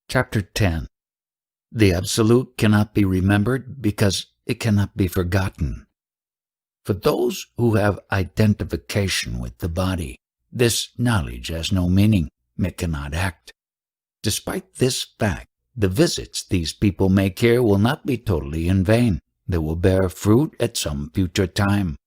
Chapter 10. The Absolute cannot be remembered because it cannot be forgotten. For those who have identification with the body, this knowledge has no meaning. It cannot act. Despite this fact, the visits these people make here will not be totally in vain. They will bear fruit at some future time.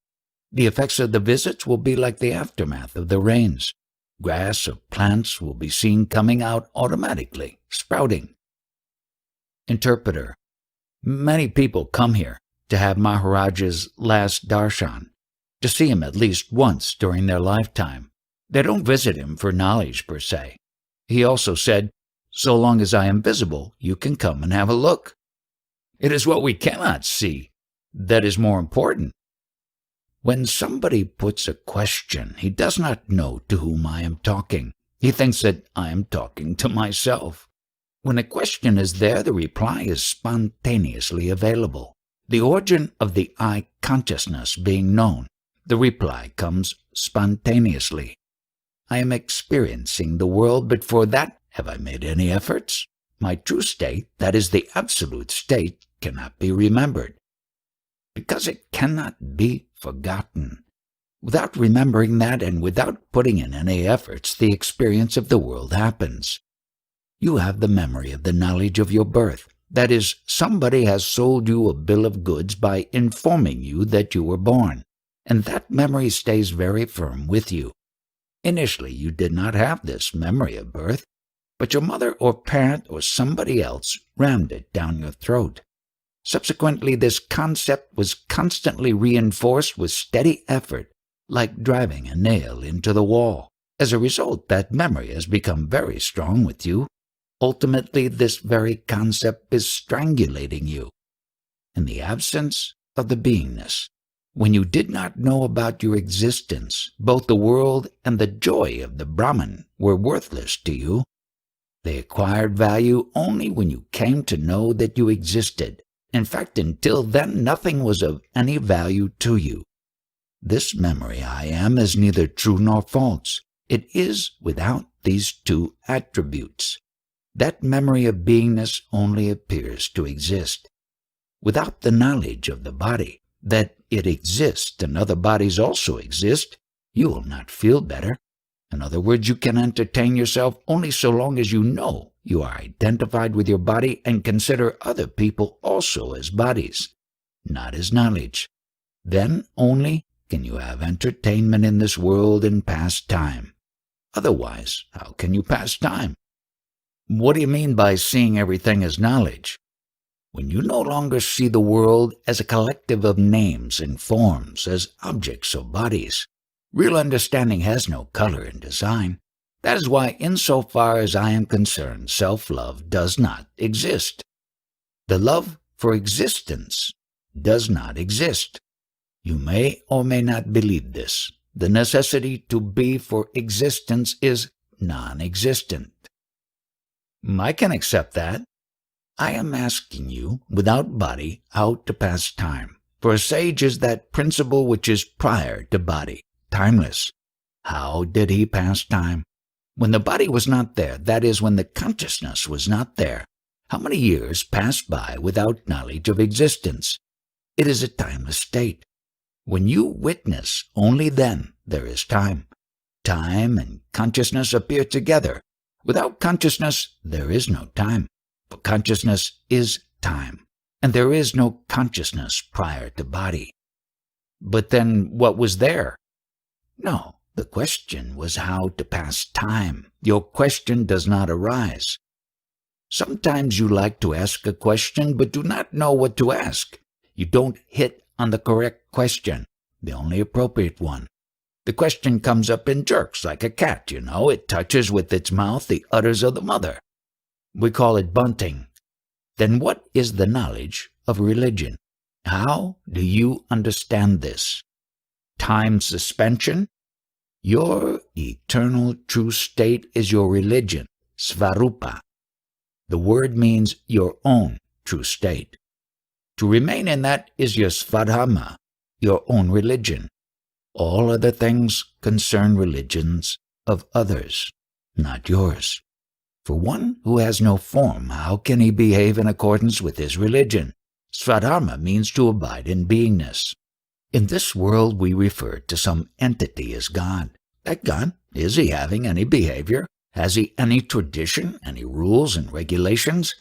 The effects of the visits will be like the aftermath of the rains. Grass or plants will be seen coming out automatically, sprouting. Interpreter. Many people come here to have Maharaj's last darshan, to see him at least once during their lifetime. They don't visit him for knowledge per se. He also said, "So long as I am visible, you can come and have a look." It is what we cannot see that is more important. When somebody puts a question, he does not know to whom I am talking. He thinks that I am talking to myself. When a question is there, the reply is spontaneously available. The origin of the I consciousness being known, the reply comes spontaneously. I am experiencing the world, but for that, have I made any efforts? My true state, that is the absolute state, cannot be remembered, because it cannot be forgotten. Without remembering that and without putting in any efforts, the experience of the world happens. You have the memory of the knowledge of your birth. That is, somebody has sold you a bill of goods by informing you that you were born, and that memory stays very firm with you. Initially, you did not have this memory of birth, but your mother or parent or somebody else rammed it down your throat. Subsequently, this concept was constantly reinforced with steady effort, like driving a nail into the wall. As a result, that memory has become very strong with you. Ultimately, this very concept is strangulating you. In the absence of the beingness, when you did not know about your existence, both the world and the joy of the Brahman were worthless to you. They acquired value only when you came to know that you existed. In fact, until then, nothing was of any value to you. This memory I am is neither true nor false. It is without these two attributes. That memory of beingness only appears to exist. Without the knowledge of the body, that it exists and other bodies also exist, you will not feel better. In other words, you can entertain yourself only so long as you know you are identified with your body and consider other people also as bodies, not as knowledge. Then only can you have entertainment in this world and pass time. Otherwise, how can you pass time? What do you mean by seeing everything as knowledge? When you no longer see the world as a collective of names and forms, as objects or bodies, real understanding has no color and design. That is why, insofar as I am concerned, self-love does not exist. The love for existence does not exist. You may or may not believe this. The necessity to be for existence is non-existent. I can accept that. I am asking you, without body, how to pass time. For a sage is that principle which is prior to body, timeless. How did he pass time? When the body was not there, that is, when the consciousness was not there, how many years passed by without knowledge of existence? It is a timeless state. When you witness, only then there is time. Time and consciousness appear together. Without consciousness, there is no time. For consciousness is time, and there is no consciousness prior to body. But then what was there? No. The question was how to pass time. Your question does not arise. Sometimes you like to ask a question but do not know what to ask. You don't hit on the correct question, the only appropriate one. The question comes up in jerks like a cat, you know. It touches with its mouth the udders of the mother. We call it bunting. Then what is the knowledge of religion? How do you understand this? Time suspension? Your eternal true state is your religion, svarupa. The word means your own true state. To remain in that is your svadharma, your own religion. All other things concern religions of others, not yours. For one who has no form, how can he behave in accordance with his religion? Svadharma means to abide in beingness. In this world we refer to some entity as God. That God, is he having any behavior? Has he any tradition, any rules and regulations?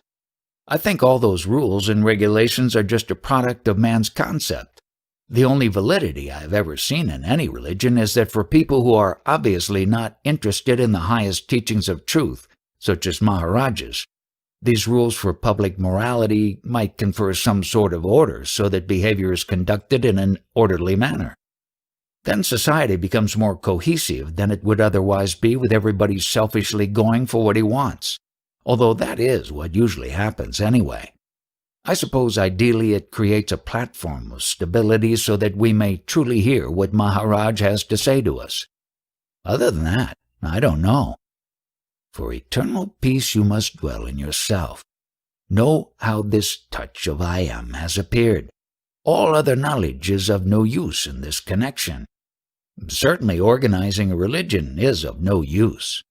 I think all those rules and regulations are just a product of man's concept. The only validity I have ever seen in any religion is that for people who are obviously not interested in the highest teachings of truth, such as Maharajas, these rules for public morality might confer some sort of order so that behavior is conducted in an orderly manner. Then society becomes more cohesive than it would otherwise be, with everybody selfishly going for what he wants, although that is what usually happens anyway. I suppose ideally it creates a platform of stability so that we may truly hear what Maharaj has to say to us. Other than that, I don't know. For eternal peace you must dwell in yourself. Know how this touch of I Am has appeared. All other knowledge is of no use in this connection. Certainly organizing a religion is of no use.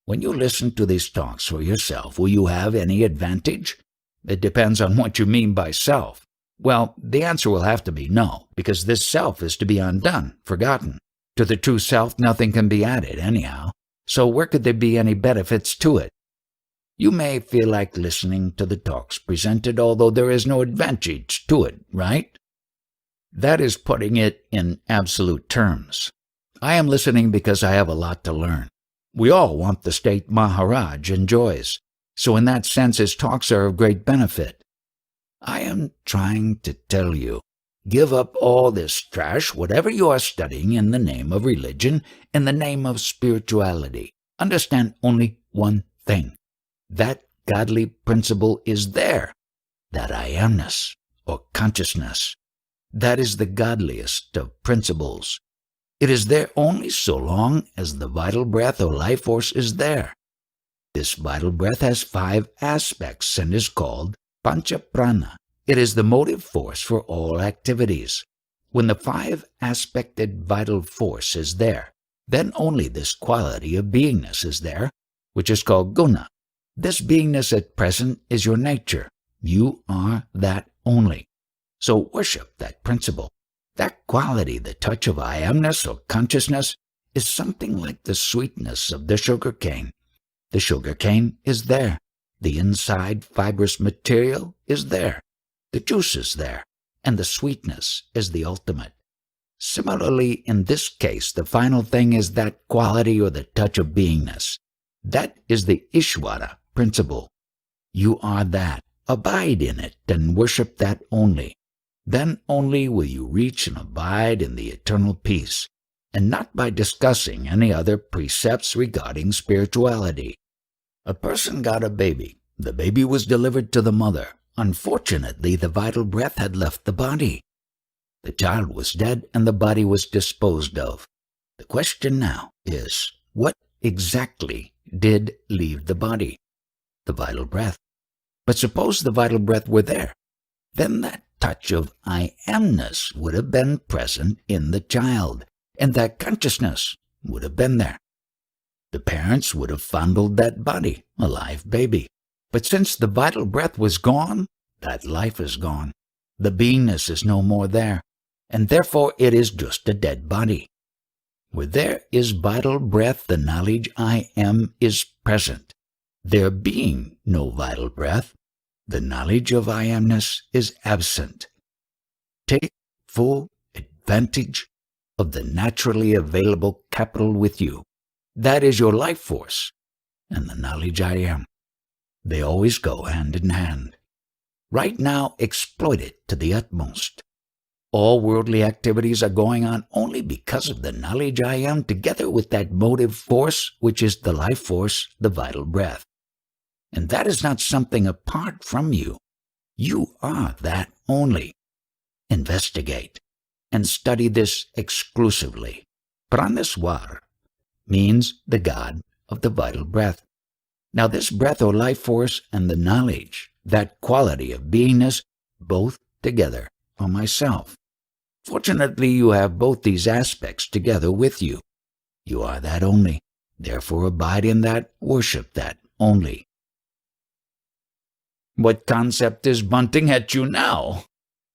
When you listen to these talks for yourself, will you have any advantage? It depends on what you mean by self. Well, the answer will have to be no, because this self is to be undone, forgotten. To the true self, nothing can be added anyhow, so where could there be any benefits to it? You may feel like listening to the talks presented, although there is no advantage to it, right? That is putting it in absolute terms. I am listening because I have a lot to learn. We all want the state Maharaj enjoys, so in that sense his talks are of great benefit. I am trying to tell you, give up all this trash, whatever you are studying, in the name of religion, in the name of spirituality. Understand only one thing. That godly principle is there, that I amness, or consciousness. That is the godliest of principles. It is there only so long as the vital breath or life force is there. This vital breath has 5 aspects and is called Pancha Prana. It is the motive force for all activities. When the 5-aspected vital force is there, then only this quality of beingness is there, which is called guna. This beingness at present is your nature. You are that only. So worship that principle. That quality, the touch of I amness or consciousness, is something like the sweetness of the sugar cane. The sugar cane is there. The inside fibrous material is there. The juice is there, and the sweetness is the ultimate. Similarly, in this case, the final thing is that quality or the touch of beingness. That is the Ishvara principle. You are that. Abide in it and worship that only. Then only will you reach and abide in the eternal peace, and not by discussing any other precepts regarding spirituality. A person got a baby. The baby was delivered to the mother. Unfortunately, the vital breath had left the body. The child was dead and the body was disposed of. The question now is, what exactly did leave the body? The vital breath. But suppose the vital breath were there. Then that touch of I amness would have been present in the child, and that consciousness would have been there. The parents would have fondled that body, a live baby. But since the vital breath was gone, that life is gone. The beingness is no more there, and therefore it is just a dead body. Where there is vital breath, the knowledge I am is present. There being no vital breath, the knowledge of I amness is absent. Take full advantage of the naturally available capital with you. That is your life force and the knowledge I am. They always go hand in hand. Right now, exploit it to the utmost. All worldly activities are going on only because of the knowledge I am, together with that motive force, which is the life force, the vital breath. And that is not something apart from you. You are that only. Investigate and study this exclusively. Pranaswar means the God of the vital breath. Now this breath or life force and the knowledge, that quality of beingness, both together are myself. Fortunately, you have both these aspects together with you. You are that only. Therefore abide in that, worship that only. What concept is bunting at you now?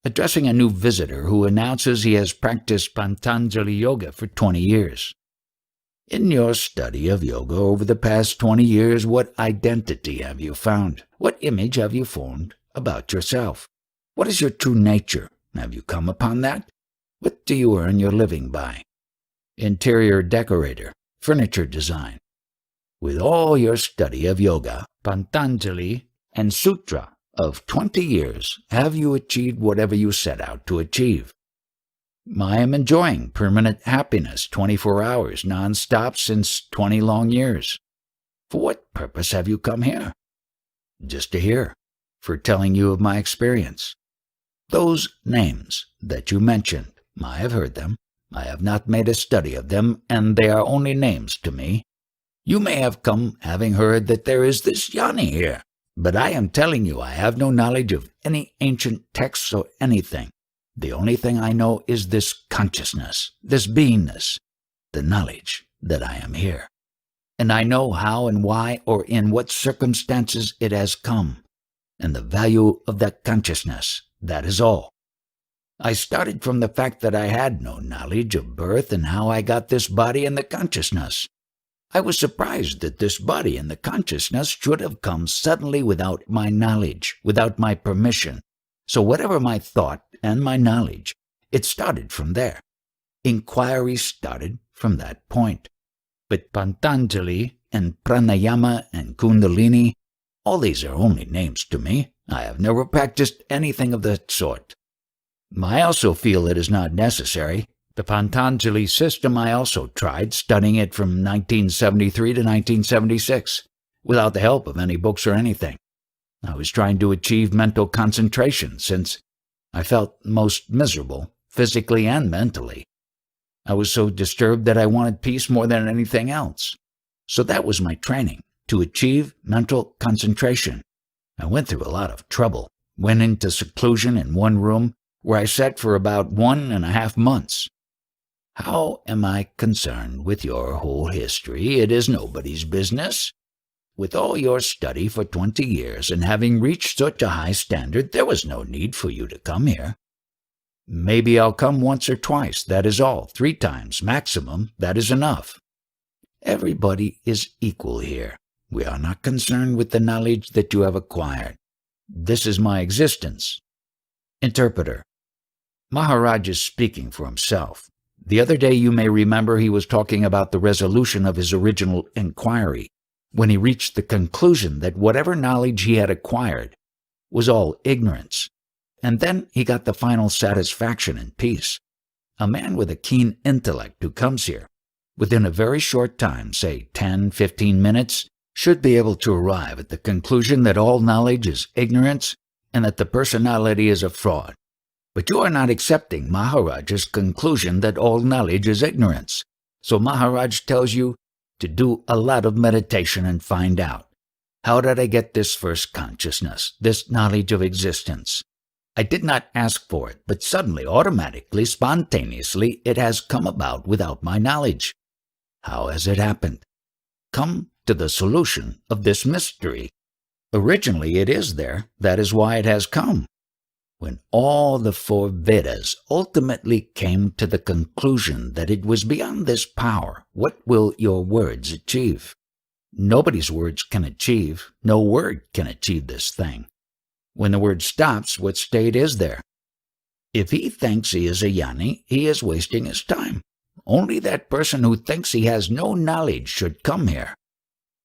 Addressing a new visitor who announces he has practiced Patanjali Yoga for 20 years. In your study of yoga over the past 20 years, what identity have you found? What image have you formed about yourself? What is your true nature? Have you come upon that? What do you earn your living by? Interior decorator, furniture design. With all your study of yoga, Patanjali, and sutra of 20 years, have you achieved whatever you set out to achieve? I am enjoying permanent happiness 24 hours non-stop since 20 long years. For what purpose have you come here? Just to hear, for telling you of my experience. Those names that you mentioned, I have heard them. I have not made a study of them, and they are only names to me. You may have come having heard that there is this Yanni here, but I am telling you I have no knowledge of any ancient texts or anything. The only thing I know is this consciousness, this beingness, the knowledge that I am here. And I know how and why or in what circumstances it has come, and the value of that consciousness, that is all. I started from the fact that I had no knowledge of birth and how I got this body and the consciousness. I was surprised that this body and the consciousness should have come suddenly without my knowledge, without my permission. So whatever my thought and my knowledge, it started from there. Inquiry started from that point. But Patanjali and Pranayama and Kundalini, all these are only names to me. I have never practiced anything of that sort. I also feel it is not necessary. The Patanjali system I also tried, studying it from 1973 to 1976, without the help of any books or anything. I was trying to achieve mental concentration since I felt most miserable, physically and mentally. I was so disturbed that I wanted peace more than anything else. So that was my training, to achieve mental concentration. I went through a lot of trouble, went into seclusion in one room where I sat for about 1.5 months. How am I concerned with your whole history? It is nobody's business. With all your study for 20 years and having reached such a high standard, there was no need for you to come here. Maybe I'll come once or twice, that is all. 3 times, maximum, that is enough. Everybody is equal here. We are not concerned with the knowledge that you have acquired. This is my existence. Interpreter. Maharaj is speaking for himself. The other day you may remember he was talking about the resolution of his original inquiry, when he reached the conclusion that whatever knowledge he had acquired was all ignorance. And then he got the final satisfaction and peace. A man with a keen intellect who comes here, within a very short time, say 10, 15 minutes, should be able to arrive at the conclusion that all knowledge is ignorance and that the personality is a fraud. But you are not accepting Maharaj's conclusion that all knowledge is ignorance. So Maharaj tells you to do a lot of meditation and find out, how did I get this first consciousness, this knowledge of existence? I did not ask for it, but suddenly, automatically, spontaneously, it has come about without my knowledge. How has it happened? Come to the solution of this mystery. Originally it is there, that is why it has come. When all the 4 Vedas ultimately came to the conclusion that it was beyond this power, what will your words achieve? Nobody's words can achieve, no word can achieve this thing. When the word stops, what state is there? If he thinks he is a Yanni, he is wasting his time. Only that person who thinks he has no knowledge should come here.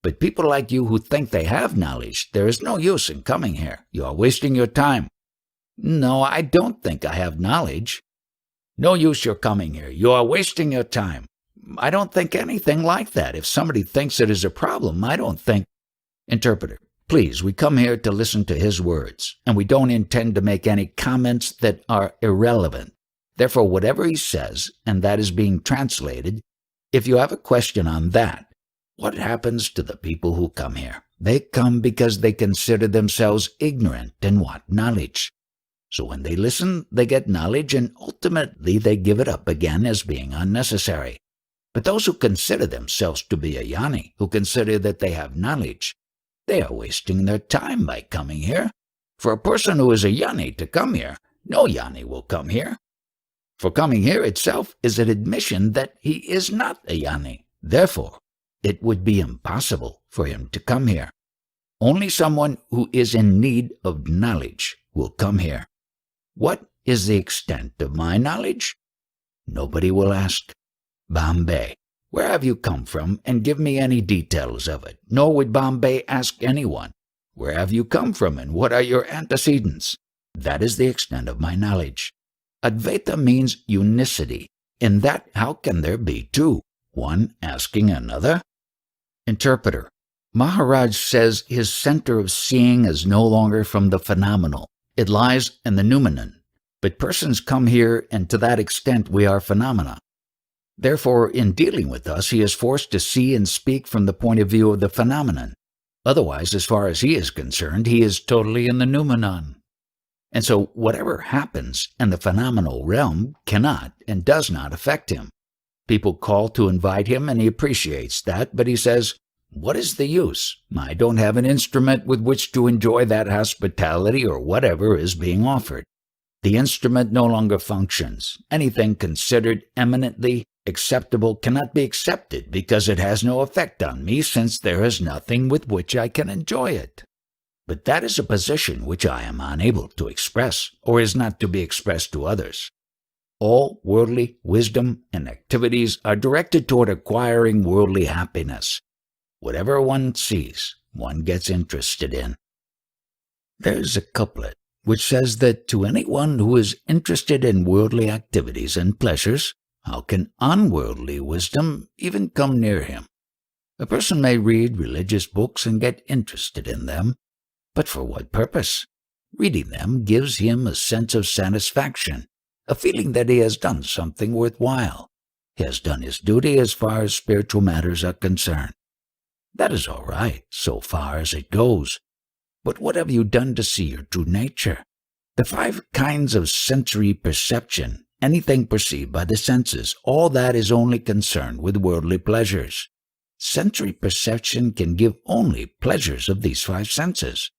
But people like you who think they have knowledge, there is no use in coming here. You are wasting your time. No, I don't think I have knowledge. No use your coming here. You are wasting your time. I don't think anything like that. If somebody thinks it is a problem, I don't think. Interpreter, please, we come here to listen to his words, and we don't intend to make any comments that are irrelevant. Therefore, whatever he says, and that is being translated, if you have a question on that, what happens to the people who come here? They come because they consider themselves ignorant and want knowledge. So when they listen, they get knowledge, and ultimately they give it up again as being unnecessary. But those who consider themselves to be a Yanni, who consider that they have knowledge, They are wasting their time by coming here. For a person who is a yoni to come here, no yoni will come here. For coming here itself is an admission that he is not a yoni. Therefore, it would be impossible for him to come here. Only someone who is in need of knowledge will come here. What is the extent of my knowledge? Nobody will ask, Bombay, where have you come from, and give me any details of it. Nor would Bombay ask anyone, where have you come from, and what are your antecedents? That is the extent of my knowledge. Advaita means unicity. In that, how can there be two, one asking another? Interpreter. Maharaj says his center of seeing is no longer from the phenomenal. It lies in the noumenon. But persons come here, and to that extent we are phenomena. Therefore, in dealing with us, he is forced to see and speak from the point of view of the phenomenon. Otherwise, as far as he is concerned, he is totally in the noumenon. And so whatever happens in the phenomenal realm cannot and does not affect him. People call to invite him, and he appreciates that, but he says, what is the use? I don't have an instrument with which to enjoy that hospitality or whatever is being offered. The instrument no longer functions. Anything considered eminently acceptable cannot be accepted because it has no effect on me, since there is nothing with which I can enjoy it. But that is a position which I am unable to express, or is not to be expressed to others. All worldly wisdom and activities are directed toward acquiring worldly happiness. Whatever one sees, one gets interested in. There's a couplet which says that to anyone who is interested in worldly activities and pleasures, how can unworldly wisdom even come near him? A person may read religious books and get interested in them, but for what purpose? Reading them gives him a sense of satisfaction, a feeling that he has done something worthwhile. He has done his duty as far as spiritual matters are concerned. That is all right, so far as it goes. But what have you done to see your true nature? The 5 kinds of sensory perception, anything perceived by the senses, all that is only concerned with worldly pleasures. Sensory perception can give only pleasures of these 5 senses.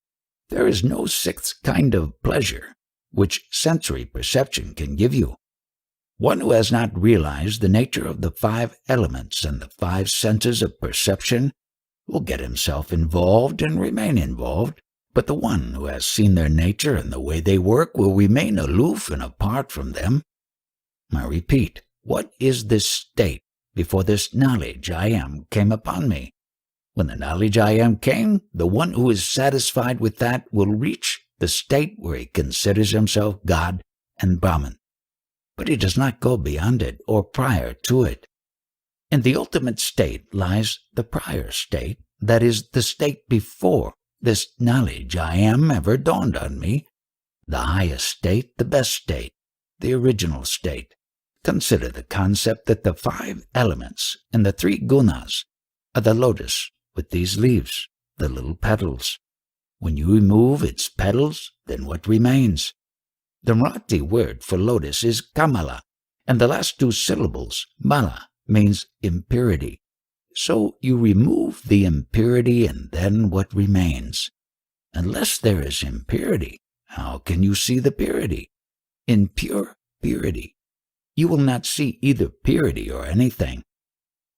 There is no 6th kind of pleasure which sensory perception can give you. One who has not realized the nature of the 5 elements and the 5 senses of perception will get himself involved and remain involved, but the one who has seen their nature and the way they work will remain aloof and apart from them. I repeat, what is this state before this knowledge I am came upon me? When the knowledge I am came, the one who is satisfied with that will reach the state where he considers himself God and Brahman. But he does not go beyond it or prior to it. In the ultimate state lies the prior state, that is, the state before this knowledge I am ever dawned on me, the highest state, the best state, the original state. Consider the concept that the 5 elements and the 3 gunas are the lotus with these leaves, the little petals. When you remove its petals, then what remains? The Marathi word for lotus is kamala, and the last 2 syllables, mala, means impurity. So you remove the impurity, and then what remains? Unless there is impurity, how can you see the purity? In pure purity, you will not see either purity or anything.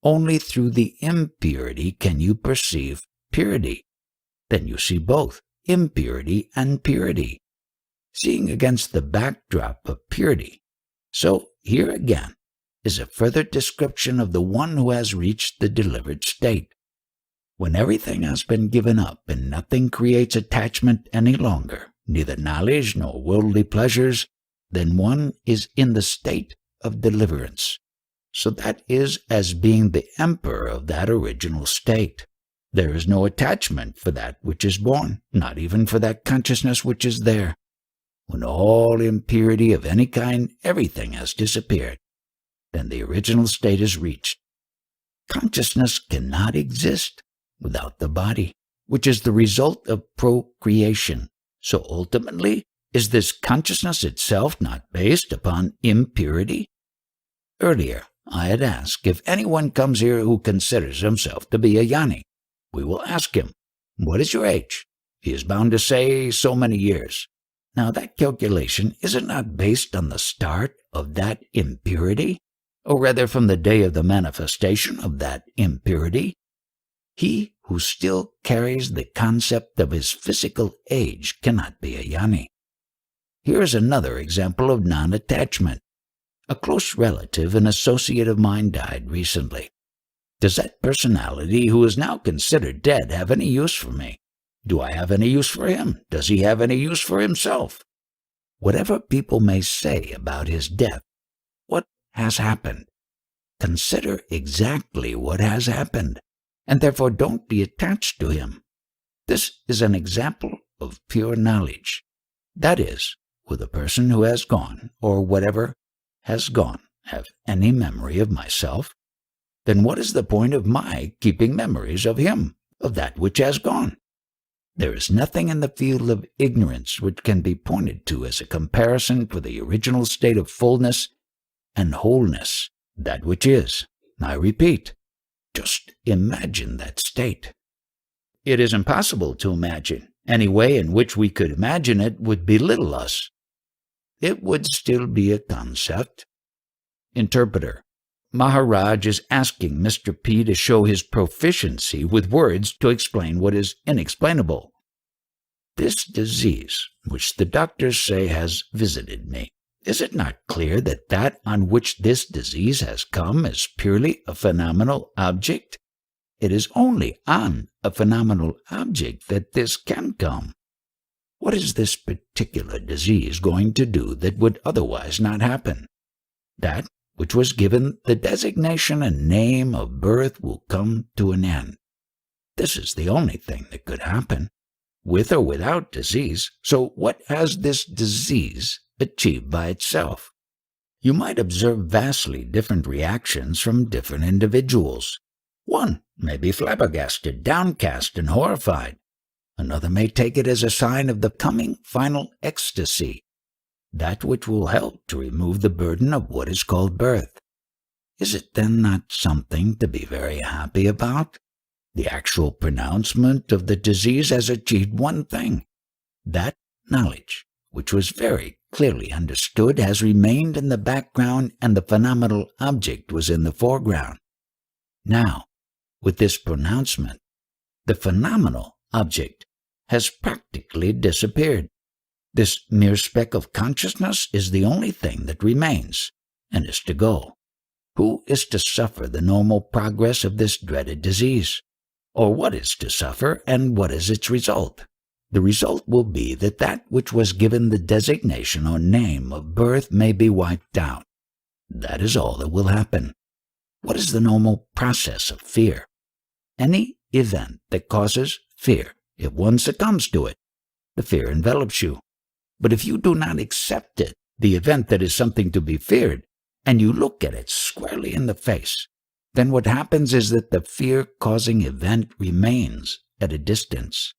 Only through the impurity can you perceive purity. Then you see both impurity and purity, seeing against the backdrop of purity. So here again is a further description of the one who has reached the delivered state. When everything has been given up and nothing creates attachment any longer, neither knowledge nor worldly pleasures, then one is in the state of deliverance. So that is as being the emperor of that original state. There is no attachment for that which is born, not even for that consciousness which is there. When all impurity of any kind, everything has disappeared, then the original state is reached. Consciousness cannot exist without the body, which is the result of procreation. So ultimately, is this consciousness itself not based upon impurity? Earlier, I had asked if anyone comes here who considers himself to be a yoni. We will ask him, What is your age? He is bound to say so many years. Now that calculation, is it not based on the start of that impurity? Or rather from the day of the manifestation of that impurity? He who still carries the concept of his physical age cannot be a jnani. Here is another example of non-attachment. A close relative and associate of mine died recently. Does that personality who is now considered dead have any use for me? Do I have any use for him? Does he have any use for himself? Whatever people may say about his death, what has happened? Consider exactly what has happened, and therefore don't be attached to him. This is an example of pure knowledge. That is, will the person who has gone, or whatever has gone, have any memory of myself? Then what is the point of my keeping memories of him, of that which has gone? There is nothing in the field of ignorance which can be pointed to as a comparison for the original state of fullness and wholeness, that which is. I repeat, just imagine that state. It is impossible to imagine. Any way in which we could imagine it would belittle us. It would still be a concept. Interpreter. Maharaj is asking Mr. P to show his proficiency with words to explain what is inexplainable. This disease, which the doctors say has visited me, is it not clear that that on which this disease has come is purely a phenomenal object? It is only on a phenomenal object that this can come. What is this particular disease going to do that would otherwise not happen? That which was given the designation and name of birth will come to an end. This is the only thing that could happen, with or without disease. So what has this disease achieved by itself? You might observe vastly different reactions from different individuals. One may be flabbergasted, downcast, and horrified. Another may take it as a sign of the coming final ecstasy, that which will help to remove the burden of what is called birth. Is it then not something to be very happy about? The actual pronouncement of the disease has achieved one thing. That knowledge, which was very clearly understood, has remained in the background and the phenomenal object was in the foreground. Now, with this pronouncement, the phenomenal object has practically disappeared. This mere speck of consciousness is the only thing that remains, and is to go. Who is to suffer the normal progress of this dreaded disease? Or what is to suffer, and what is its result? The result will be that that which was given the designation or name of birth may be wiped out. That is all that will happen. What is the normal process of fear? Any event that causes fear, if one succumbs to it, the fear envelops you. But if you do not accept it, the event that is something to be feared, and you look at it squarely in the face, then what happens is that the fear-causing event remains at a distance.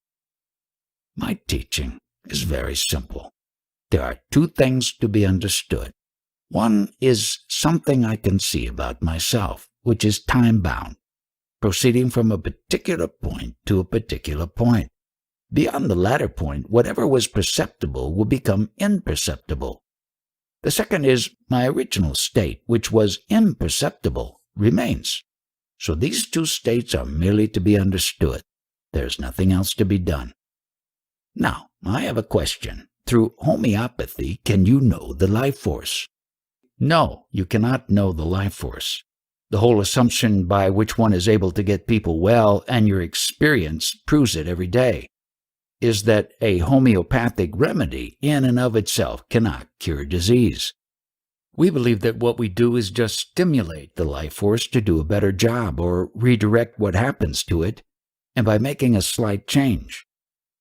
My teaching is very simple. There are two things to be understood. One is something I can see about myself, which is time-bound, proceeding from a particular point to a particular point. Beyond the latter point, whatever was perceptible will become imperceptible. The second is my original state, which was imperceptible, remains. So these two states are merely to be understood. There is nothing else to be done. Now, I have a question. Through homeopathy, can you know the life force? No, you cannot know the life force. The whole assumption by which one is able to get people well, and your experience proves it every day, is that a homeopathic remedy in and of itself cannot cure disease. We believe that what we do is just stimulate the life force to do a better job or redirect what happens to it, and by making a slight change.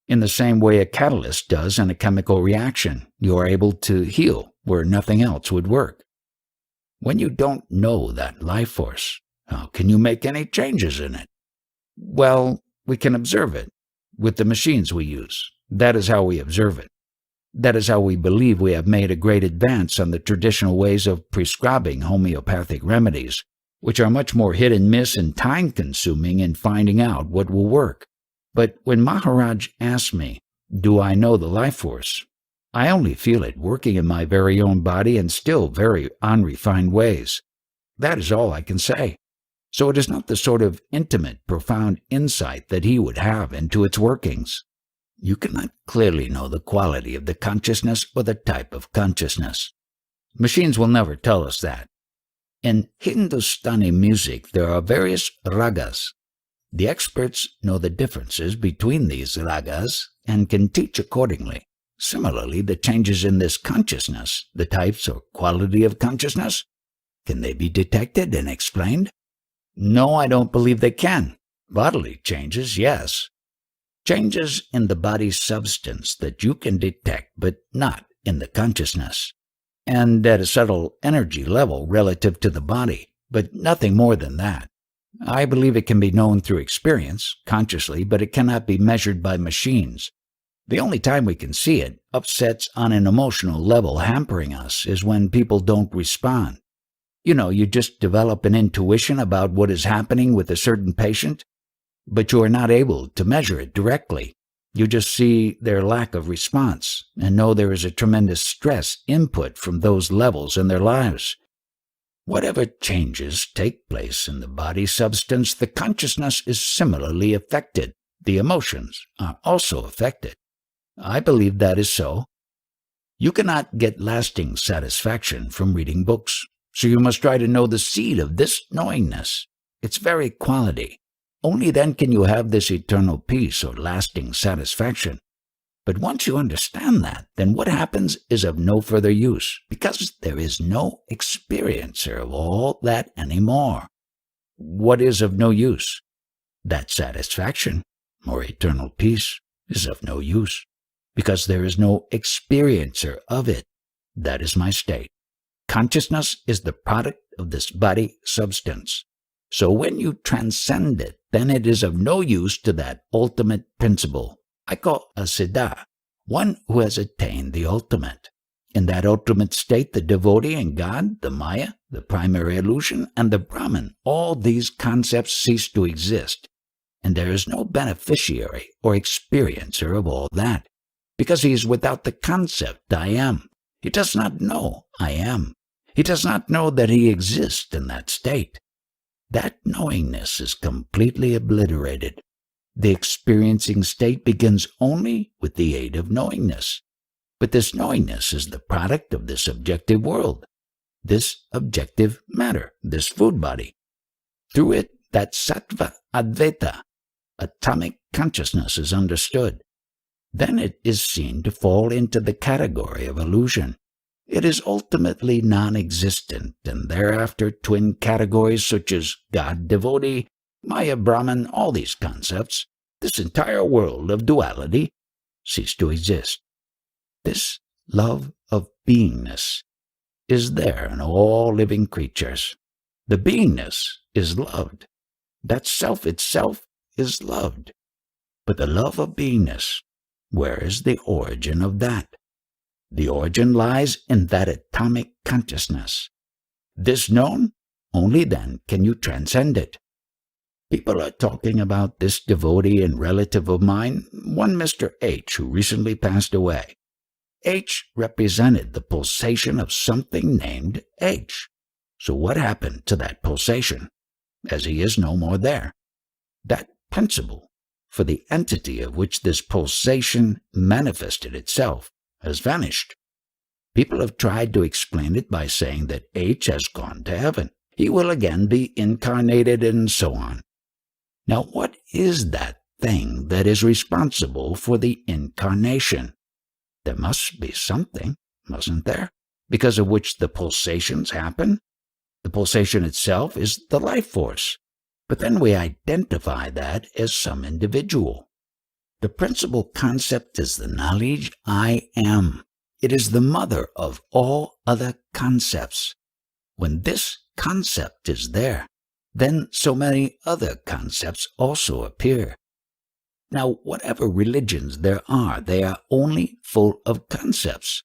In the same way a catalyst does in a chemical reaction, you are able to heal where nothing else would work. When you don't know that life force, how can you make any changes in it? Well, we can observe it with the machines we use. That is how we observe it. That is how we believe we have made a great advance on the traditional ways of prescribing homeopathic remedies, which are much more hit and miss and time-consuming in finding out what will work. But when Maharaj asked me, do I know the life force? I only feel it working in my very own body in still very unrefined ways. That is all I can say. So it is not the sort of intimate, profound insight that he would have into its workings. You cannot clearly know the quality of the consciousness or the type of consciousness. Machines will never tell us that. In Hindustani music, there are various ragas. The experts know the differences between these ragas and can teach accordingly. Similarly, the changes in this consciousness, the types or quality of consciousness, can they be detected and explained? No, I don't believe they can. Bodily changes, yes. Changes in the body's substance that you can detect, but not in the consciousness. And at a subtle energy level relative to the body, but nothing more than that. I believe it can be known through experience, consciously, but it cannot be measured by machines. The only time we can see it, upsets on an emotional level hampering us, is when people don't respond. You just develop an intuition about what is happening with a certain patient, but you are not able to measure it directly. You just see their lack of response and know there is a tremendous stress input from those levels in their lives. Whatever changes take place in the body substance, the consciousness is similarly affected. The emotions are also affected. I believe that is so. You cannot get lasting satisfaction from reading books, so you must try to know the seed of this knowingness, its very quality. Only then can you have this eternal peace or lasting satisfaction. But once you understand that, then what happens is of no further use, because there is no experiencer of all that anymore. What is of no use? That satisfaction, or eternal peace, is of no use, because there is no experiencer of it. That is my state. Consciousness is the product of this body substance. So when you transcend it, then it is of no use to that ultimate principle. I call a siddha, one who has attained the ultimate. In that ultimate state, the devotee and God, the Maya, the primary illusion, and the Brahman, all these concepts cease to exist. And there is no beneficiary or experiencer of all that, because he is without the concept I am. He does not know I am. He does not know that he exists in that state. That knowingness is completely obliterated. The experiencing state begins only with the aid of knowingness. But this knowingness is the product of this objective world, this objective matter, this food body. Through it, that sattva advaita, atomic consciousness, is understood. Then it is seen to fall into the category of illusion. It is ultimately non-existent, and thereafter twin categories such as God, devotee, Maya, Brahman, all these concepts, this entire world of duality, cease to exist. This love of beingness is there in all living creatures. The beingness is loved. That self itself is loved. But the love of beingness, where is the origin of that? The origin lies in that atomic consciousness. This known, only then can you transcend it. People are talking about this devotee and relative of mine, one Mr. H, who recently passed away. H represented the pulsation of something named H. So what happened to that pulsation, as he is no more there? That principle, for the entity of which this pulsation manifested itself, has vanished. People have tried to explain it by saying that H has gone to heaven. He will again be incarnated and so on. Now, what is that thing that is responsible for the incarnation? There must be something, mustn't there, because of which the pulsations happen? The pulsation itself is the life force, but then we identify that as some individual. The principal concept is the knowledge I am. It is the mother of all other concepts. When this concept is there, then so many other concepts also appear. Now, whatever religions there are, they are only full of concepts.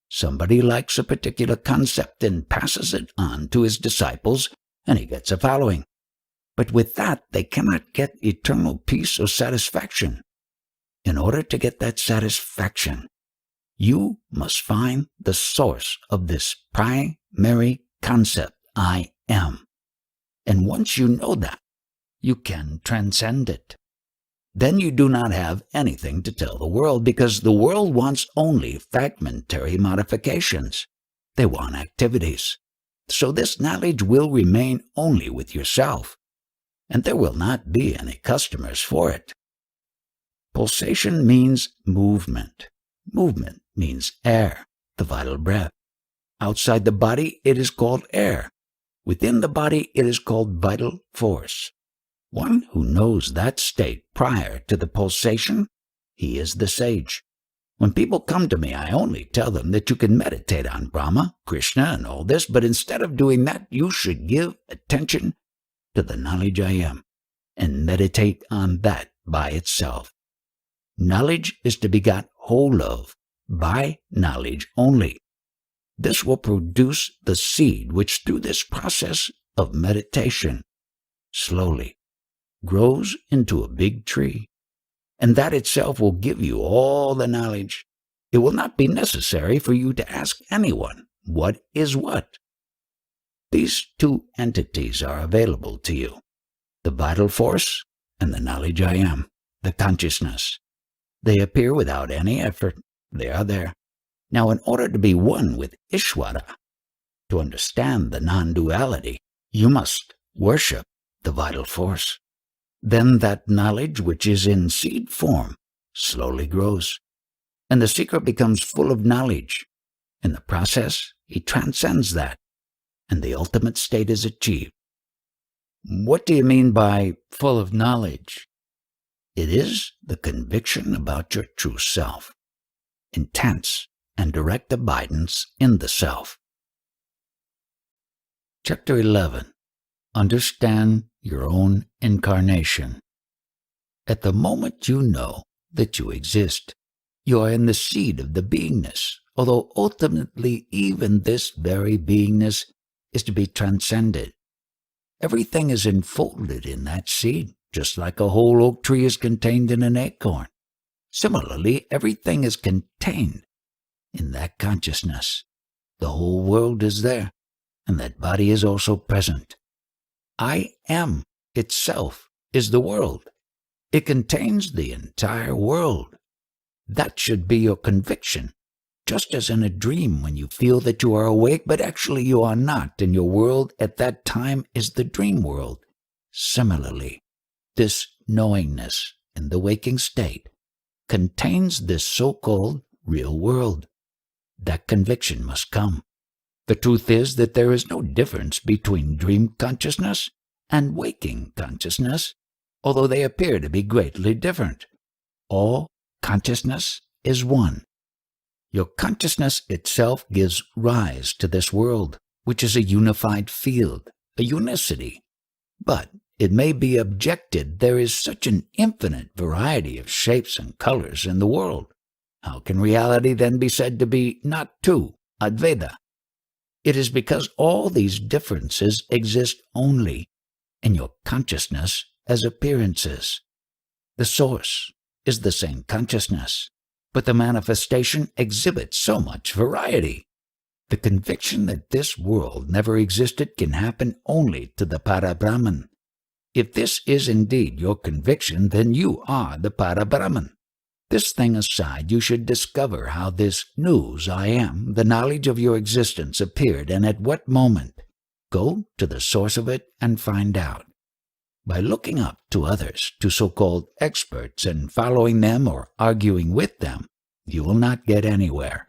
Somebody likes a particular concept and passes it on to his disciples, and he gets a following. But with that, they cannot get eternal peace or satisfaction. In order to get that satisfaction, you must find the source of this primary concept, I am. And once you know that, you can transcend it. Then you do not have anything to tell the world, because the world wants only fragmentary modifications. They want activities. So this knowledge will remain only with yourself, and there will not be any customers for it. Pulsation means movement. Movement means air, the vital breath. Outside the body, it is called air. Within the body, it is called vital force. One who knows that state prior to the pulsation, he is the sage. When people come to me, I only tell them that you can meditate on Brahma, Krishna, and all this, but instead of doing that, you should give attention to the knowledge I am and meditate on that by itself. Knowledge is to be got hold of by knowledge only. This will produce the seed which, through this process of meditation, slowly grows into a big tree, and that itself will give you all the knowledge. It will not be necessary for you to ask anyone what is what. These two entities are available to you, the vital force and the knowledge I am, the consciousness. They appear without any effort. They are there. Now, in order to be one with Ishvara, to understand the non-duality, you must worship the vital force. Then that knowledge which is in seed form slowly grows, and the seeker becomes full of knowledge. In the process, he transcends that, and the ultimate state is achieved. What do you mean by full of knowledge? It is the conviction about your true self, intense and direct abidance in the self. Chapter 11. Understand your own incarnation. At the moment you know that you exist, you are in the seed of the beingness, although ultimately even this very beingness is to be transcended. Everything is enfolded in that seed, just like a whole oak tree is contained in an acorn. Similarly, everything is contained in that consciousness. The whole world is there, and that body is also present. I am itself is the world. It contains the entire world. That should be your conviction, just as in a dream when you feel that you are awake, but actually you are not, and your world at that time is the dream world. Similarly, this knowingness in the waking state contains this so-called real world. That conviction must come. The truth is that there is no difference between dream consciousness and waking consciousness, although they appear to be greatly different. All consciousness is one. Your consciousness itself gives rise to this world, which is a unified field, a unicity. But it may be objected there is such an infinite variety of shapes and colors in the world. How can reality then be said to be not two, Advaita? It is because all these differences exist only in your consciousness as appearances. The source is the same consciousness, but the manifestation exhibits so much variety. The conviction that this world never existed can happen only to the Parabrahman. If this is indeed your conviction, then you are the Parabrahman. This thing aside, you should discover how this news I am, the knowledge of your existence, appeared and at what moment. Go to the source of it and find out. By looking up to others, to so-called experts, and following them or arguing with them, you will not get anywhere.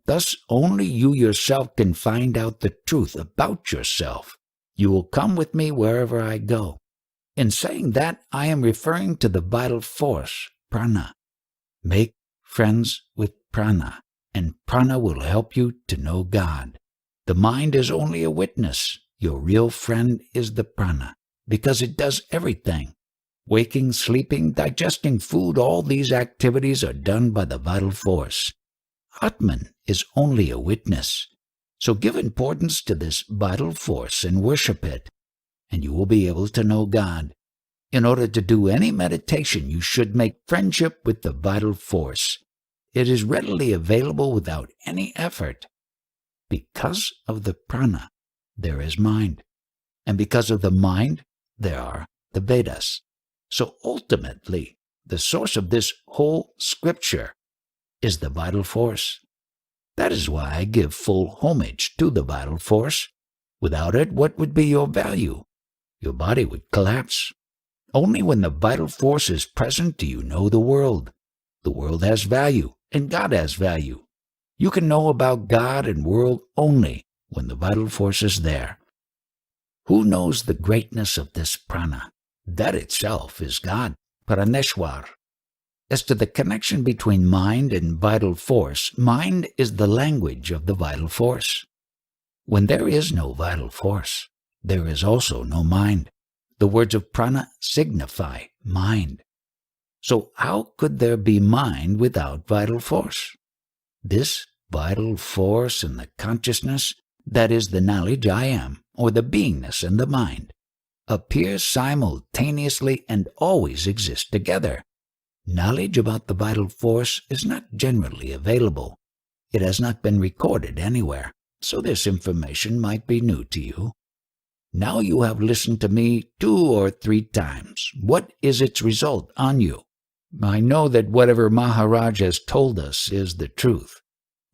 Thus, only you yourself can find out the truth about yourself. You will come with me wherever I go. In saying that, I am referring to the vital force, prana. Make friends with prana, and prana will help you to know God. The mind is only a witness. Your real friend is the prana, because it does everything. Waking, sleeping, digesting food, all these activities are done by the vital force. Atman is only a witness. So give importance to this vital force and worship it. and you will be able to know God. In order to do any meditation, you should make friendship with the vital force. It is readily available without any effort. Because of the prana, there is mind. And because of the mind, there are the Vedas. So ultimately, the source of this whole scripture is the vital force. That is why I give full homage to the vital force. Without it, what would be your value? Your body would collapse. Only when the vital force is present do you know the world. The world has value, and God has value. You can know about God and world only when the vital force is there. Who knows the greatness of this prana? That itself is God, Paraneshwar. As to the connection between mind and vital force, mind is the language of the vital force. When there is no vital force, there is also no mind. The words of prana signify mind. So how could there be mind without vital force? This vital force and the consciousness, that is the knowledge I am, or the beingness in the mind, appear simultaneously and always exist together. Knowledge about the vital force is not generally available. It has not been recorded anywhere, so this information might be new to you. Now you have listened to me 2 or 3 times. What is its result on you? I know that whatever Maharaj has told us is the truth.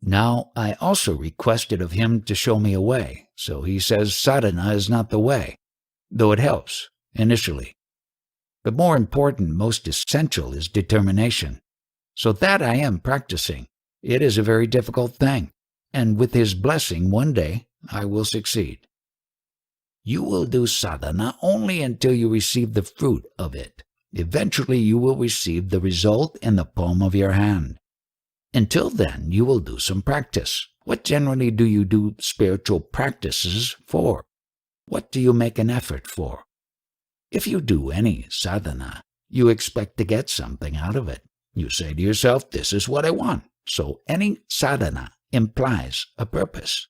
Now I also requested of him to show me a way, so he says sadhana is not the way, though it helps, initially. But more important, most essential, is determination. So that I am practicing. It is a very difficult thing, and with his blessing one day I will succeed. You will do sadhana only until you receive the fruit of it. Eventually you will receive the result in the palm of your hand. Until then, you will do some practice. What generally do you do spiritual practices for? What do you make an effort for? If you do any sadhana, you expect to get something out of it. You say to yourself, this is what I want. So any sadhana implies a purpose.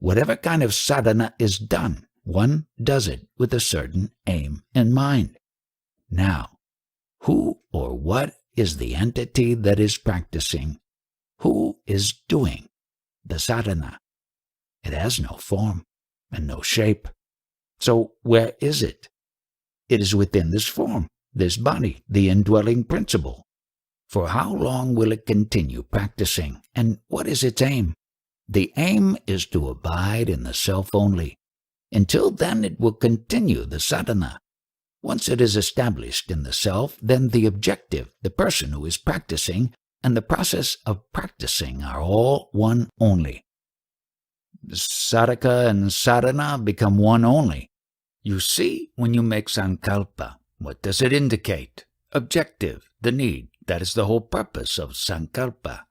Whatever kind of sadhana is done, one does it with a certain aim in mind. Now, who or what is the entity that is practicing? Who is doing the sadhana? It has no form and no shape. So where is it? It is within this form, this body, the indwelling principle. For how long will it continue practicing, and what is its aim? The aim is to abide in the self only. Until then it will continue the sadhana. Once it is established in the self, then the objective, the person who is practicing, and the process of practicing are all one only. Sadhaka and sadhana become one only. You see, when you make sankalpa, what does it indicate? Objective, the need. That is the whole purpose of sankalpa.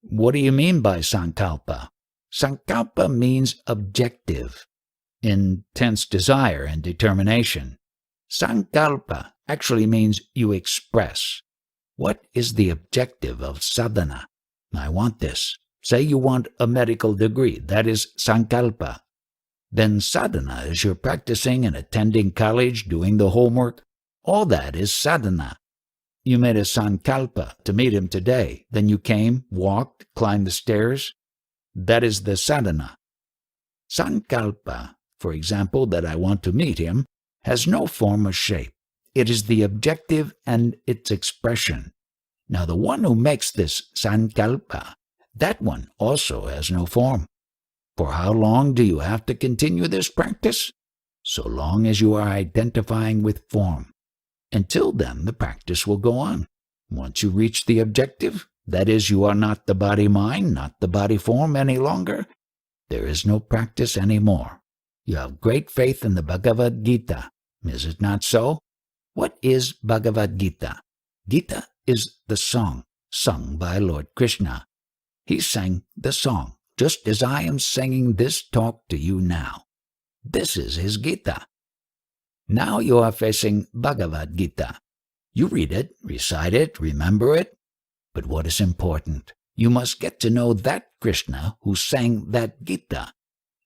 What do you mean by sankalpa? Sankalpa means objective, intense desire and determination. Sankalpa actually means you express. What is the objective of sadhana? I want this. Say you want a medical degree. That is sankalpa. Then sadhana is your practicing and attending college, doing the homework. All that is sadhana. You made a sankalpa to meet him today. Then you came, walked, climbed the stairs. That is the sadhana. Sankalpa, for example, that I want to meet him, has no form or shape. It is the objective and its expression. Now the one who makes this sankalpa, that one also has no form. For how long do you have to continue this practice? So long as you are identifying with form. Until then, the practice will go on. Once you reach the objective, that is, you are not the body-mind, not the body-form any longer, there is no practice any more. You have great faith in the Bhagavad Gita. Is it not so? What is Bhagavad Gita? Gita is the song sung by Lord Krishna. He sang the song, just as I am singing this talk to you now. This is his Gita. Now you are facing Bhagavad Gita. You read it, recite it, remember it. But what is important? You must get to know that Krishna who sang that Gita.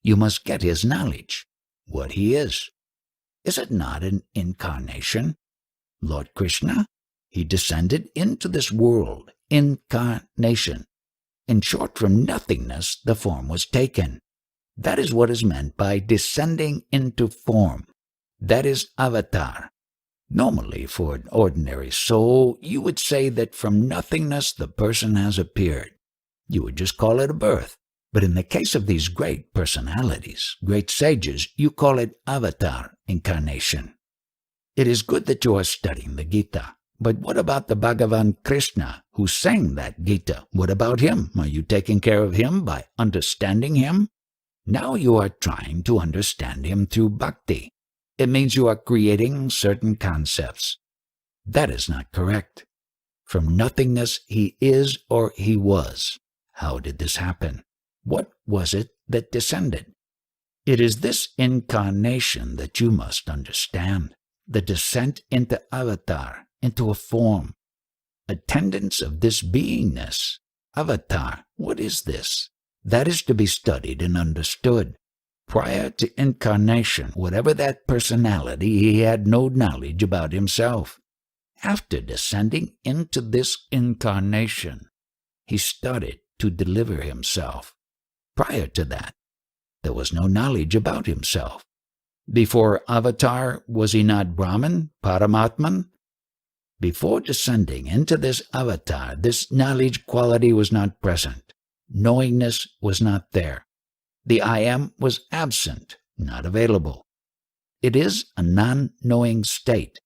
You must get his knowledge, what he is. Is it not an incarnation? Lord Krishna, he descended into this world, incarnation. In short, from nothingness the form was taken. That is what is meant by descending into form. That is avatar. Normally, for an ordinary soul, you would say that from nothingness the person has appeared. You would just call it a birth. But in the case of these great personalities, great sages, you call it avatar, incarnation. It is good that you are studying the Gita. But what about the Bhagavan Krishna, who sang that Gita? What about him? Are you taking care of him by understanding him? Now you are trying to understand him through bhakti. It means you are creating certain concepts. That is not correct. From nothingness he is or he was. How did this happen? What was it that descended? It is this incarnation that you must understand. The descent into avatar, into a form. Attendance of this beingness. Avatar, what is this? That is to be studied and understood. Prior to incarnation, whatever that personality, he had no knowledge about himself. After descending into this incarnation, he started to deliver himself. Prior to that, there was no knowledge about himself. Before avatar, was he not Brahman, Paramatman? Before descending into this avatar, this knowledge quality was not present. Knowingness was not there. The I am was absent, not available. It is a non-knowing state,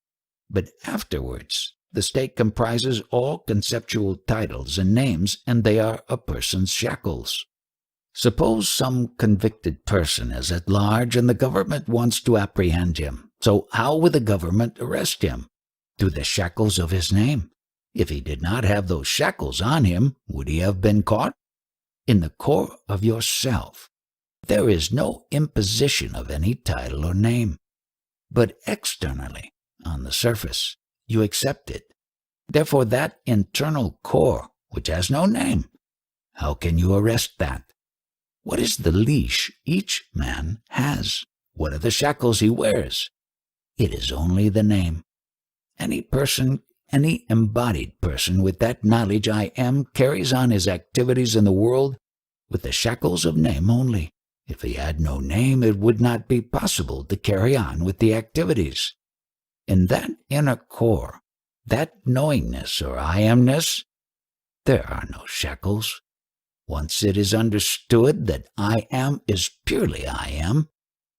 but afterwards the state comprises all conceptual titles and names, and they are a person's shackles. Suppose some convicted person is at large and the government wants to apprehend him. So how would the government arrest him? Through the shackles of his name. If he did not have those shackles on him, would he have been caught? In the core of yourself, there is no imposition of any title or name. But externally, on the surface, you accept it. Therefore, that internal core, which has no name, how can you arrest that? What is the leash each man has? What are the shackles he wears? It is only the name. Any person, any embodied person with that knowledge I am carries on his activities in the world with the shackles of name only. If he had no name, it would not be possible to carry on with the activities. In that inner core, that knowingness or I amness, there are no shackles. Once it is understood that I am is purely I am,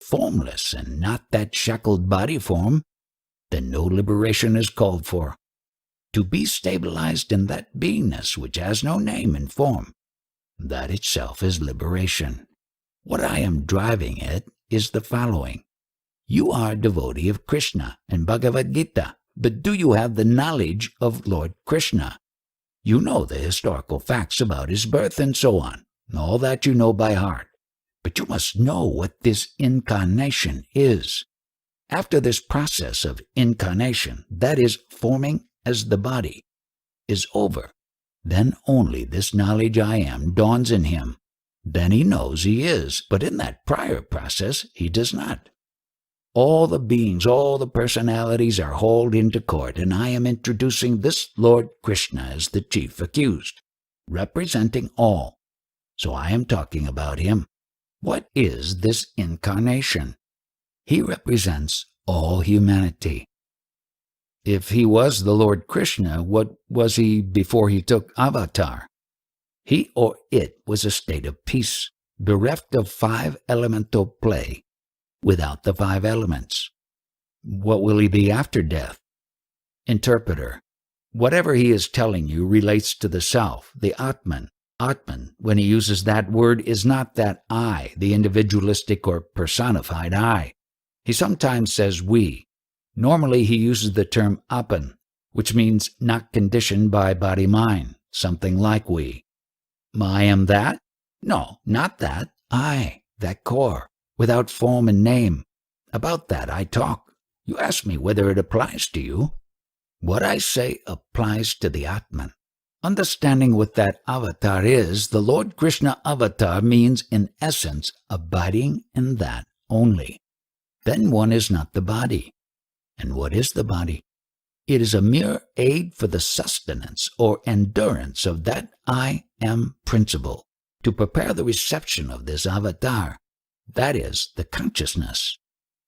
formless and not that shackled body form, then no liberation is called for. To be stabilized in that beingness which has no name and form, that itself is liberation. What I am driving at is the following. You are a devotee of Krishna and Bhagavad Gita, but do you have the knowledge of Lord Krishna? You know the historical facts about his birth and so on, all that you know by heart. But you must know what this incarnation is. After this process of incarnation, that is, forming as the body, is over, then only this knowledge I am dawns in him. Then he knows he is, but in that prior process he does not. All the beings, all the personalities are hauled into court, and I am introducing this Lord Krishna as the chief accused, representing all. So I am talking about him. What is this incarnation? He represents all humanity. If he was the Lord Krishna, what was he before he took avatar? He or it was a state of peace, bereft of five elemental play, without the five elements. What will he be after death? Interpreter. Whatever he is telling you relates to the self, the Atman. Atman, when he uses that word, is not that I, the individualistic or personified I. He sometimes says we. Normally he uses the term apan, which means not conditioned by body-mind, something like we. I am that? No, not that. I, that core, without form and name. About that I talk. You ask me whether it applies to you. What I say applies to the Atman. Understanding what that avatar is, the Lord Krishna avatar means in essence abiding in that only. then one is not the body. And what is the body? It is a mere aid for the sustenance or endurance of that I am principle, to prepare the reception of this avatar, that is, the consciousness.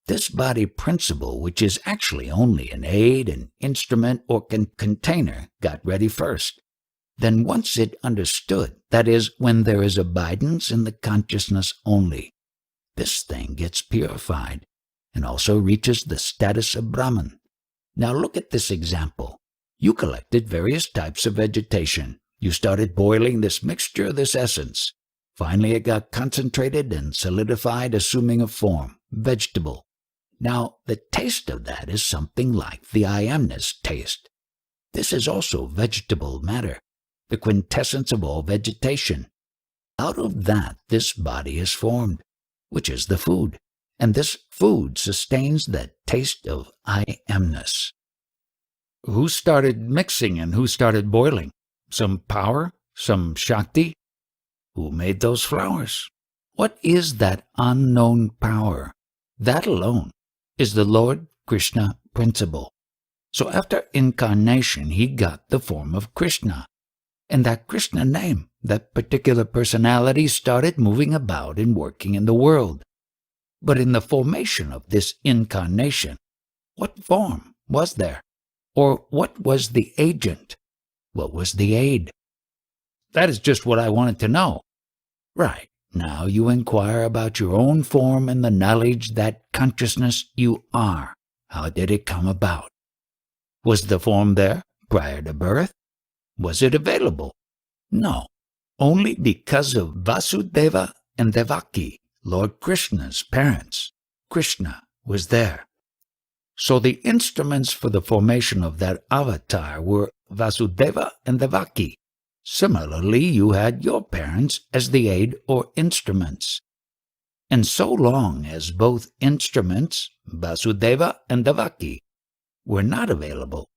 This body principle, which is actually only an aid, an instrument, or container, got ready first. Then once it understood, that is, when there is abidance in the consciousness only, this thing gets purified and also reaches the status of Brahman. Now look at this example. You collected various types of vegetation. You started boiling this mixture, this essence. Finally it got concentrated and solidified, assuming a form, vegetable. Now the taste of that is something like the I amness taste. This is also vegetable matter, the quintessence of all vegetation. Out of that this body is formed, which is the food, and this food sustains that taste of I amness. Who started mixing and who started boiling? Some power? Some Shakti? Who made those flowers? What is that unknown power? That alone is the Lord Krishna principle. So after incarnation, he got the form of Krishna. And that Krishna name, that particular personality, started moving about and working in the world. But in the formation of this incarnation, what form was there? Or what was the agent? What was the aid? That is just what I wanted to know. Right. Now you inquire about your own form and the knowledge that consciousness you are. How did it come about? Was the form there prior to birth? Was it available? No. Only because of Vasudeva and Devaki, Lord Krishna's parents. Krishna was there. So the instruments for the formation of that avatar were Vasudeva and Devaki. Similarly, you had your parents as the aid or instruments. And so long as both instruments, Vasudeva and Devaki, were not available,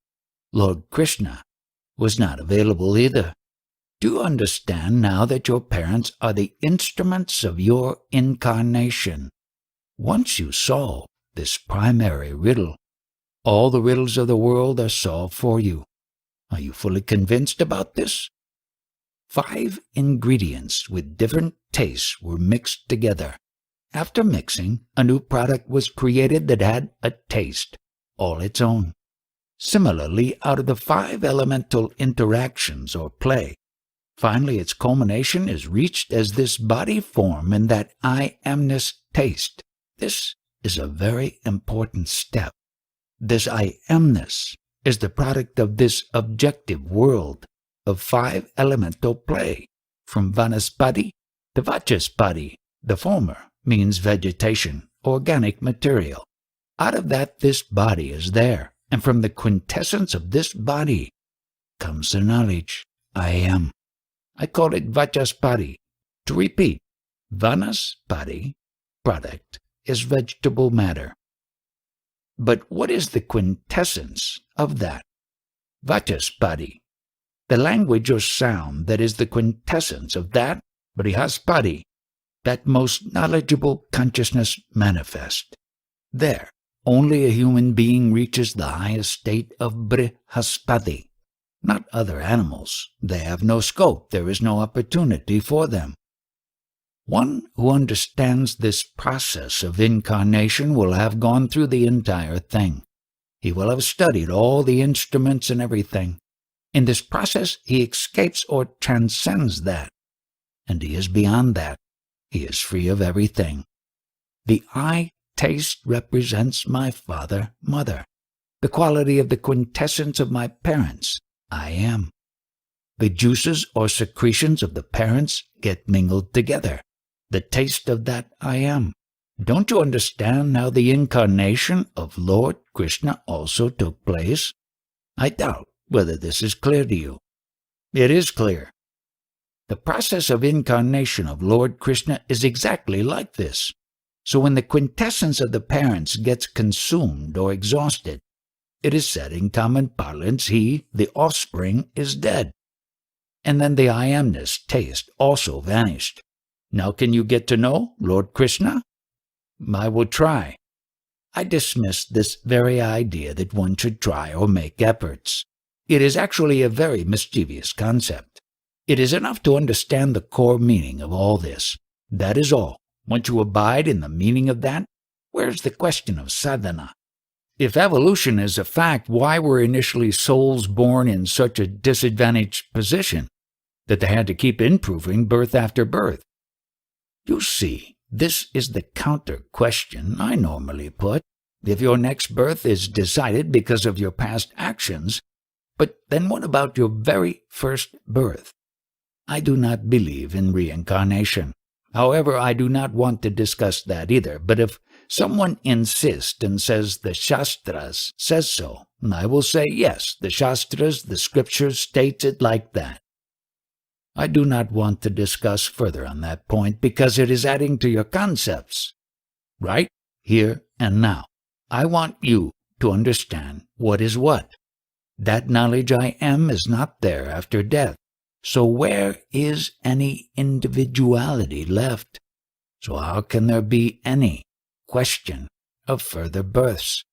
Lord Krishna was not available either. Do you understand now that your parents are the instruments of your incarnation? Once you solve this primary riddle, all the riddles of the world are solved for you. Are you fully convinced about this? 5 ingredients with different tastes were mixed together. After mixing, a new product was created that had a taste, all its own. Similarly, out of the 5 elemental interactions or play, finally its culmination is reached as this body form in that I amness taste. This is a very important step. This I amness is the product of this objective world of 5 elemental play, from Vanaspati to Vachaspati. The former means vegetation, organic material. Out of that this body is there, and from the quintessence of this body comes the knowledge, I am. I call it Vachaspati. To repeat, Vanaspati, product, is vegetable matter. But what is the quintessence of that? Vachaspati, the language or sound that is the quintessence of that Brihaspati, that most knowledgeable consciousness manifest. There, only a human being reaches the highest state of Brihaspati. Not other animals. They have no scope. There is no opportunity for them. One who understands this process of incarnation will have gone through the entire thing. He will have studied all the instruments and everything. In this process, he escapes or transcends that. And he is beyond that. He is free of everything. The I taste represents my father, mother. The quality of the quintessence of my parents, I am. The juices or secretions of the parents get mingled together. The taste of that I am. Don't you understand how the incarnation of Lord Krishna also took place? I doubt whether this is clear to you. It is clear. The process of incarnation of Lord Krishna is exactly like this. So when the quintessence of the parents gets consumed or exhausted, it is said in common parlance, he, the offspring, is dead. And then the I amness taste also vanished. Now can you get to know Lord Krishna? I will try. I dismiss this very idea that one should try or make efforts. It is actually a very mischievous concept. It is enough to understand the core meaning of all this. That is all. Once you abide in the meaning of that, where's the question of sadhana? If evolution is a fact, why were initially souls born in such a disadvantaged position that they had to keep improving birth after birth? You see, this is the counter question I normally put. If your next birth is decided because of your past actions, but then what about your very first birth? I do not believe in reincarnation. However, I do not want to discuss that either, but if someone insists and says the Shastras says so, I will say yes, the Shastras, the scriptures states it like that. I do not want to discuss further on that point because it is adding to your concepts. Right here and now, I want you to understand what is what. That knowledge I am is not there after death. So where is any individuality left? So how can there be any question of further births?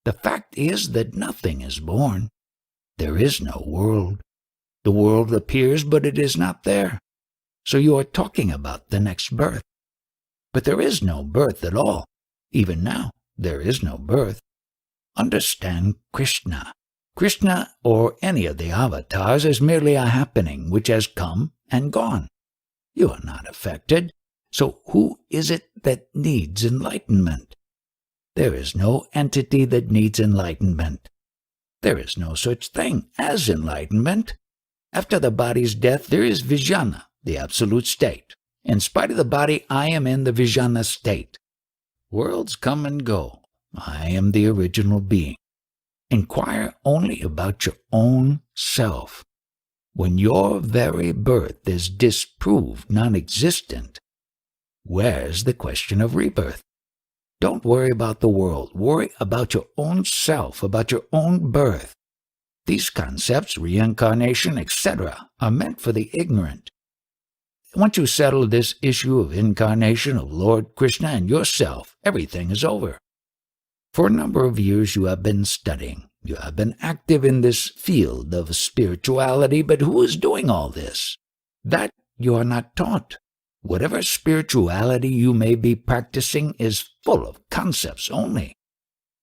The fact is that nothing is born. There is no world. The world appears, but it is not there. So you are talking about the next birth. But there is no birth at all. Even now, there is no birth. Understand Krishna. Krishna, or any of the avatars, is merely a happening which has come and gone. You are not affected. So who is it that needs enlightenment? There is no entity that needs enlightenment. There is no such thing as enlightenment. After the body's death, there is Vijnana, the absolute state. In spite of the body, I am in the Vijnana state. Worlds come and go. I am the original being. Inquire only about your own self. When your very birth is disproved non-existent, where's the question of rebirth? Don't worry about the world. Worry about your own self, about your own birth. These concepts, reincarnation, etc., are meant for the ignorant. Once you settle this issue of incarnation of Lord Krishna and yourself, everything is over. For a number of years you have been studying. You have been active in this field of spirituality, but who is doing all this? That you are not taught. Whatever spirituality you may be practicing is full of concepts only.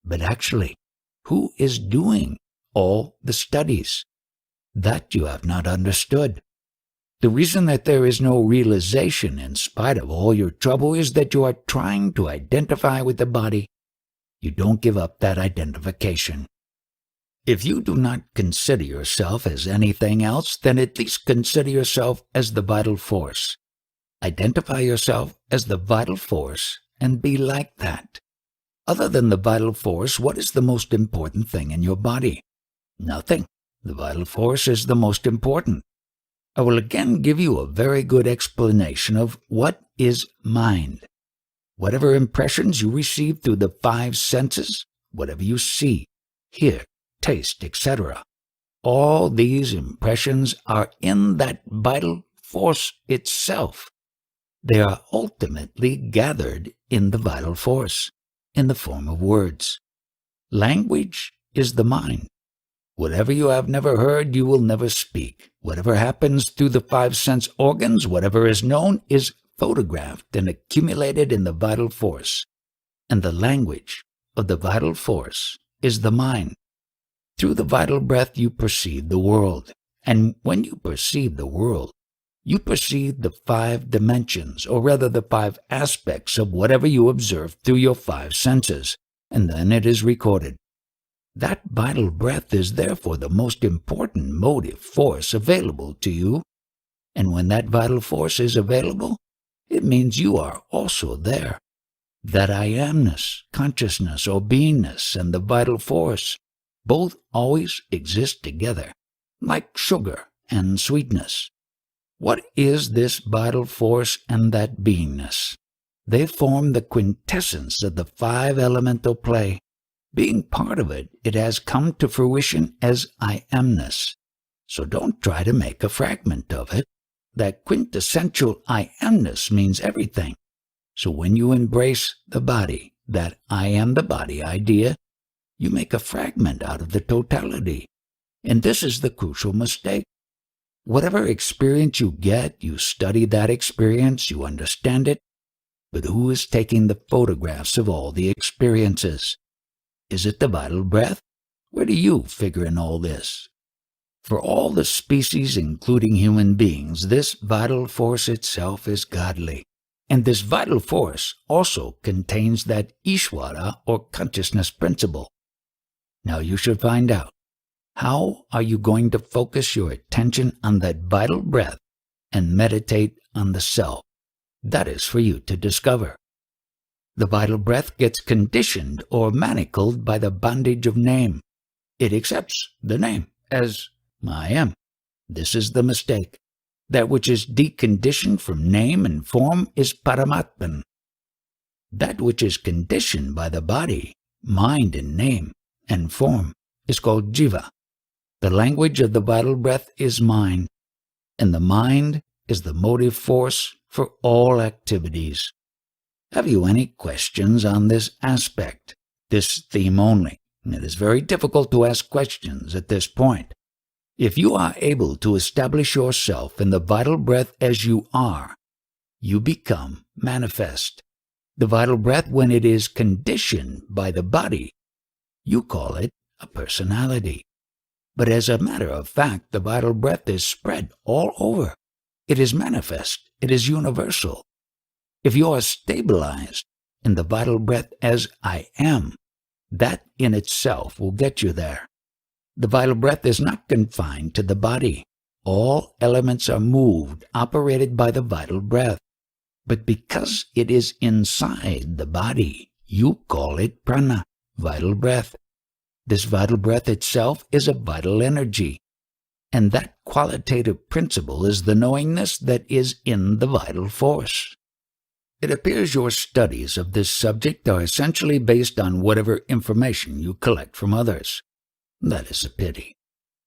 But actually, who is doing all the studies? That you have not understood. The reason that there is no realization in spite of all your trouble is that you are trying to identify with the body. You don't give up that identification. If you do not consider yourself as anything else, then at least consider yourself as the vital force. Identify yourself as the vital force and be like that. Other than the vital force, what is the most important thing in your body? Nothing. The vital force is the most important. I will again give you a very good explanation of what is mind. Whatever impressions you receive through the five senses, whatever you see, hear, taste, etc., all these impressions are in that vital force itself. They are ultimately gathered in the vital force, in the form of words. Language is the mind. Whatever you have never heard, you will never speak. Whatever happens through the five sense organs, whatever is known, is photographed and accumulated in the vital force. And the language of the vital force is the mind. Through the vital breath you perceive the world. And when you perceive the world, you perceive the five dimensions, or rather the five aspects of whatever you observe through your five senses, and then it is recorded. That vital breath is therefore the most important motive force available to you. And when that vital force is available, it means you are also there. That I amness, consciousness, or beingness, and the vital force both always exist together, like sugar and sweetness. What is this vital force and that beingness? They form the quintessence of the five elemental play. Being part of it, it has come to fruition as I amness. So don't try to make a fragment of it. That quintessential I amness means everything. So when you embrace the body, that I am the body idea, you make a fragment out of the totality. And this is the crucial mistake. Whatever experience you get, you study that experience, you understand it, but who is taking the photographs of all the experiences? Is it the vital breath? Where do you figure in all this? For all the species, including human beings, this vital force itself is godly. And this vital force also contains that Ishvara or consciousness principle. Now you should find out, how are you going to focus your attention on that vital breath and meditate on the self? That is for you to discover. The vital breath gets conditioned or manacled by the bondage of name. It accepts the name as I am. This is the mistake. That which is deconditioned from name and form is Paramatman. That which is conditioned by the body, mind and name and form is called Jiva. The language of the vital breath is mind, and the mind is the motive force for all activities. Have you any questions on this aspect, this theme only? It is very difficult to ask questions at this point. If you are able to establish yourself in the vital breath as you are, you become manifest. The vital breath, when it is conditioned by the body, you call it a personality. But as a matter of fact, the vital breath is spread all over. It is manifest. It is universal. If you are stabilized in the vital breath as I am, that in itself will get you there. The vital breath is not confined to the body. All elements are moved, operated by the vital breath. But because it is inside the body, you call it prana, vital breath. This vital breath itself is a vital energy. And that qualitative principle is the knowingness that is in the vital force. It appears your studies of this subject are essentially based on whatever information you collect from others. That is a pity.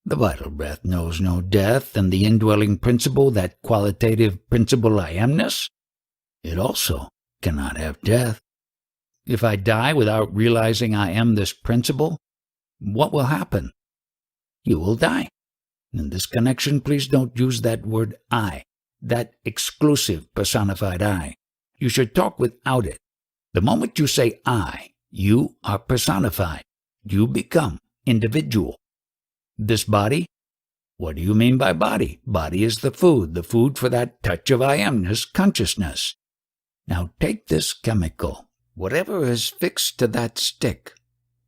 The vital breath knows no death, and the indwelling principle, that qualitative principle I amness, it also cannot have death. If I die without realizing I am this principle, what will happen? You will die. In this connection, please don't use that word I, that exclusive personified I. You should talk without it. The moment you say I, you are personified. You become individual. This body? What do you mean by body? Body is the food for that touch of I amness consciousness. Now take this chemical, whatever is fixed to that stick,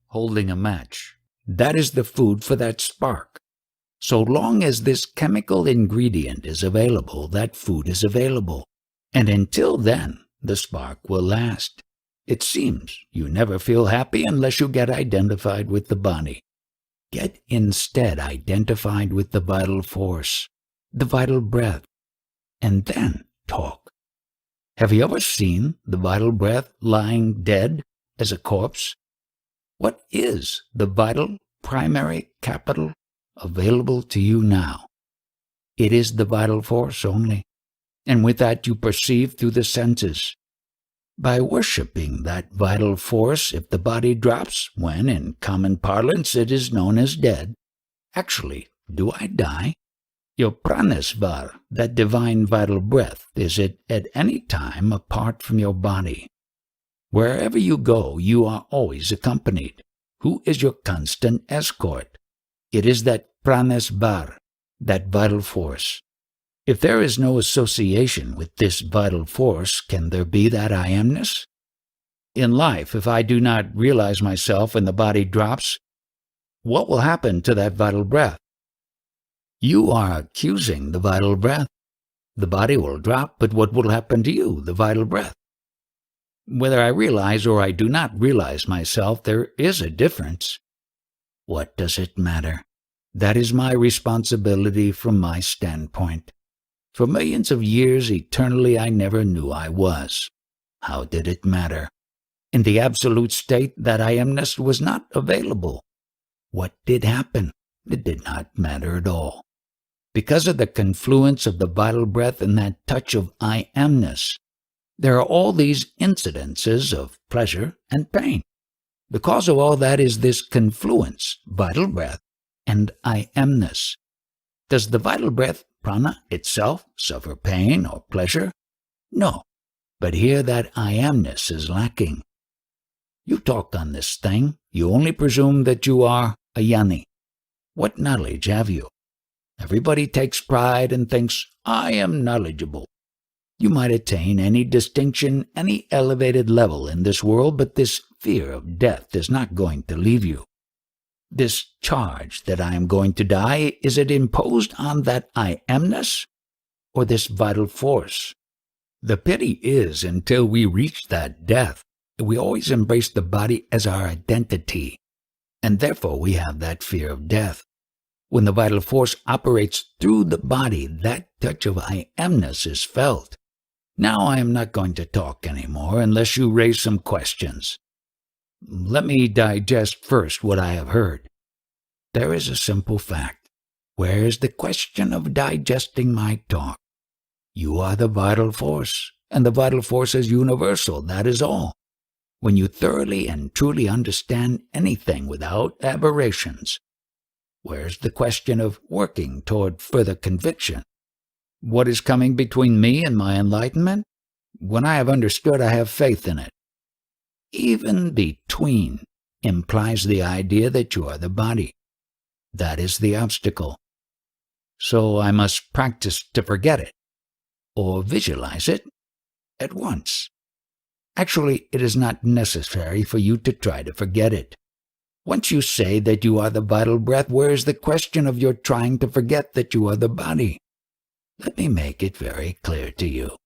holding a match. That is the food for that spark. So long as this chemical ingredient is available, that food is available. And until then, the spark will last. It seems you never feel happy unless you get identified with the body. Get instead identified with the vital force, the vital breath, and then talk. Have you ever seen the vital breath lying dead as a corpse? What is the vital primary capital available to you now? It is the vital force only, and with that you perceive through the senses. By worshipping that vital force, if the body drops, when in common parlance it is known as dead, actually, do I die? Your pranesvar, that divine vital breath, is it at any time apart from your body? Wherever you go, you are always accompanied. Who is your constant escort? It is that pranesvar, that vital force. If there is no association with this vital force, can there be that I amness? In life, if I do not realize myself and the body drops, what will happen to that vital breath? You are accusing the vital breath. The body will drop, but what will happen to you, the vital breath? Whether I realize or I do not realize myself, there is a difference. What does it matter? That is my responsibility from my standpoint. For millions of years, eternally, I never knew I was. How did it matter? In the absolute state, that I amness was not available. What did happen? It did not matter at all. Because of the confluence of the vital breath and that touch of I amness, There are all these incidences of pleasure and pain. The cause of all that is this confluence, vital breath, and I amness. Does the vital breath, prana itself, suffer pain or pleasure? No, but here that I amness is lacking. You talk on this thing, you only presume that you are a jnani. What knowledge have you? Everybody takes pride and thinks, I am knowledgeable. You might attain any distinction, any elevated level in this world, but this fear of death is not going to leave you. This charge that I am going to die, is it imposed on that I amness, or this vital force? The pity is, until we reach that death, we always embrace the body as our identity, and therefore we have that fear of death. When the vital force operates through the body, that touch of I amness is felt. Now I am not going to talk anymore unless you raise some questions. Let me digest first what I have heard. There is a simple fact. Where is the question of digesting my talk? You are the vital force, and the vital force is universal, that is all. When you thoroughly and truly understand anything without aberrations, where's the question of working toward further conviction? What is coming between me and my enlightenment? When I have understood, I have faith in it. Even between implies the idea that you are the body. That is the obstacle. So I must practice to forget it, or visualize it, at once. Actually, it is not necessary for you to try to forget it. Once you say that you are the vital breath, where is the question of your trying to forget that you are the body? Let me make it very clear to you.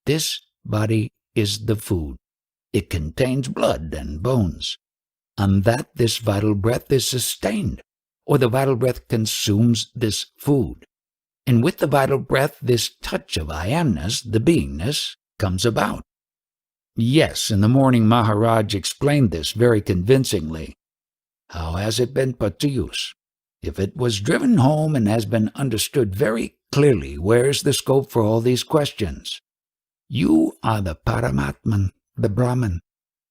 This body is the food. It contains blood and bones. On that this vital breath is sustained, or the vital breath consumes this food. And with the vital breath, this touch of I amness, the beingness, comes about. Yes, in the morning Maharaj explained this very convincingly. How has it been put to use? If it was driven home and has been understood very clearly, where is the scope for all these questions? You are the Paramatman, the Brahman.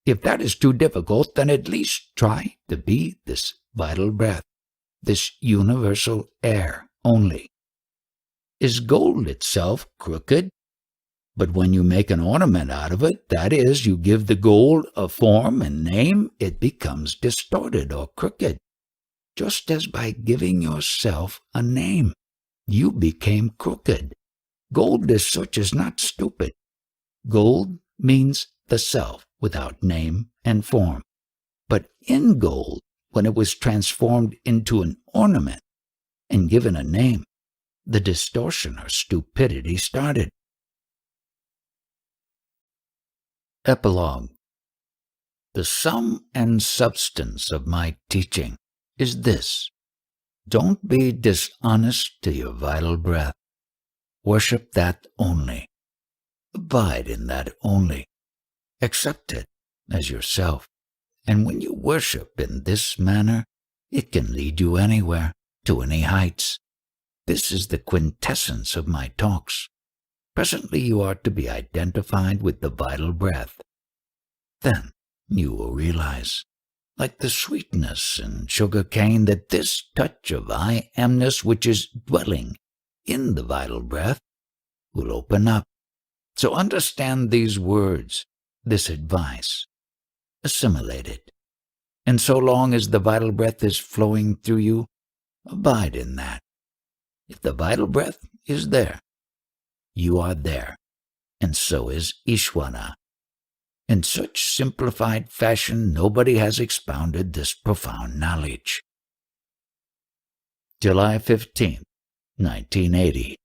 If that is too difficult, then at least try to be this vital breath, this universal air only. Is gold itself crooked? But when you make an ornament out of it, that is, you give the gold a form and name, it becomes distorted or crooked. Just as by giving yourself a name, you became crooked. Gold as such is not stupid. Gold means the self without name and form. But in gold, when it was transformed into an ornament and given a name, the distortion or stupidity started. Epilogue. The sum and substance of my teaching is this. Don't be dishonest to your vital breath. Worship that only. Abide in that only. Accept it as yourself. And when you worship in this manner, it can lead you anywhere, to any heights. This is the quintessence of my talks. Presently you are to be identified with the vital breath. Then you will realize, like the sweetness in sugar cane, that this touch of I amness which is dwelling in the vital breath will open up. So understand these words, this advice. Assimilate it. And so long as the vital breath is flowing through you, abide in that. If the vital breath is there, you are there, and so is Ishvara. In such simplified fashion, nobody has expounded this profound knowledge. July 15, 1980.